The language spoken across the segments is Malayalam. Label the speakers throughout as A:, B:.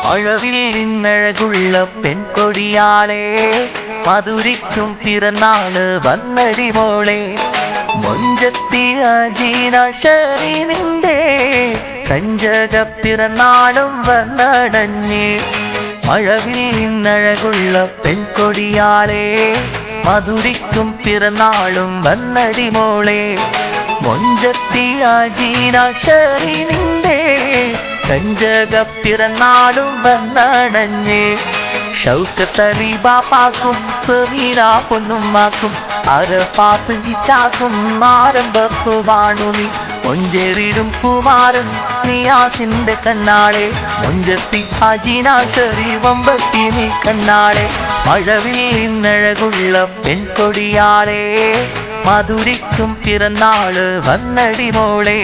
A: അഴവിൽ ഇന്നഴകുള്ള പെൺകൊടിയാളെ മധുരിക്കും പിറന്നാള് വന്നടി മോളെ മൊഞ്ചത്തി അജീനാശരി നിന്റെ കഞ്ചക പിറന്നാളും വന്നടഞ്ഞ് മഴവിൽ ഇന്നഴകുള്ള പെൺകൊടിയാളെ മധുരിക്കും പിറന്നാളും വന്നടി മോളെ മൊഞ്ചത്തി അജീനാശരി നിന്റെ കഞ്ചക പിറന്നാളും വന്നടഞ്ഞ് ഷൗക്കത്തലി ബാപ്പാക്കും സമീന പൊന്നുമ്മാക്കും അരഫാത്ത് ചാക്കും ആരംഭപ്പു വാണു നീ ഒഞ്ചേറിടും കുമാരൻ നിയാസിന്റെ കണ്ണാളെ മൊഞ്ചത്തി അജീനാശരി വമ്പത്തി നീ കണ്ണാളെ മഴവിൽ ഇന്നഴകുള്ള പെൺകൊടിയാളെ മധുരിക്കും പിറന്നാള് വന്നടി മോളെ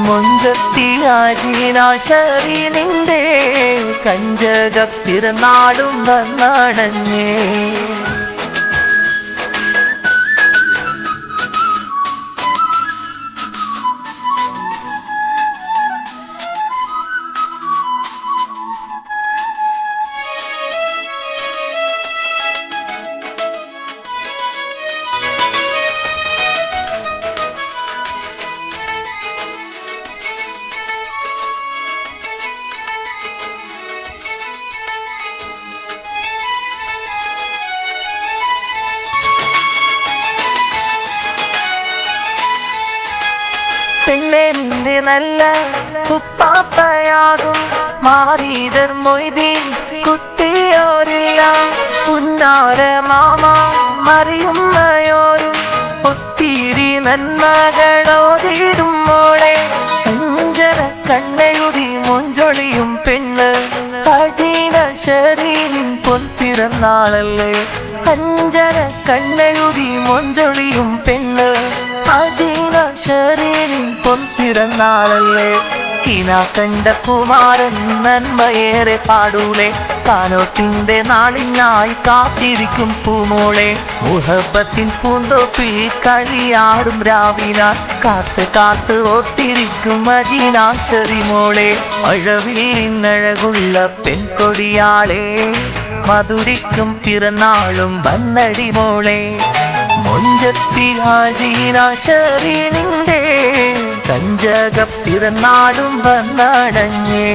A: മൊഞ്ചത്തി അജീനാശരി നിന്റെ കഞ്ചക പിറന്നാളും വന്നടഞ്ഞേ പെണ്ണെ നിന്റെ നല്ല കുപ്പാപ്പയാകും മാരീതർ മൊയ്തീൻ കുട്ടിയോരില്ല പുന്നാര മാമ മറിയുമ്മയോരും ഒത്തിരി നന്മകളോതിടും മോളെ അഞ്ചര കണ്ണയുടി മൊഞ്ചൊളിയും പെണ്ണ് അജീനാശരി പൊൻപിറന്നാളല്ലേ അഞ്ചര കണ്ണയുടി മൊഞ്ചൊളിയും പെണ്ണ് അജീനാശരി പൊൻപിറന്നാളല്ലേ ഇന കണ്ട കുമാരൻ നന്മയേറെ പാടൂലേ കാനോത്തിന്റെ നാളിനായി കാത്തിരിക്കും പൂമോളെ മുഹബത്തിൻ പൂന്തോപ്പിൽ കളിയാടും രാവിനാൽ കാത്ത് കാത്ത് ഓർത്തിരിക്കും അജീനാശരി മോളെ അഴവിൽ ഇന്നഴകുള്ള പെൺകൊടിയാളെ മധുരിക്കും പിറന്നാളും വന്നടി മോളെ മൊഞ്ചത്തി അജീനാശരി നിന്റെ കഞ്ചക പിറന്നാളും വന്നടഞ്ഞേ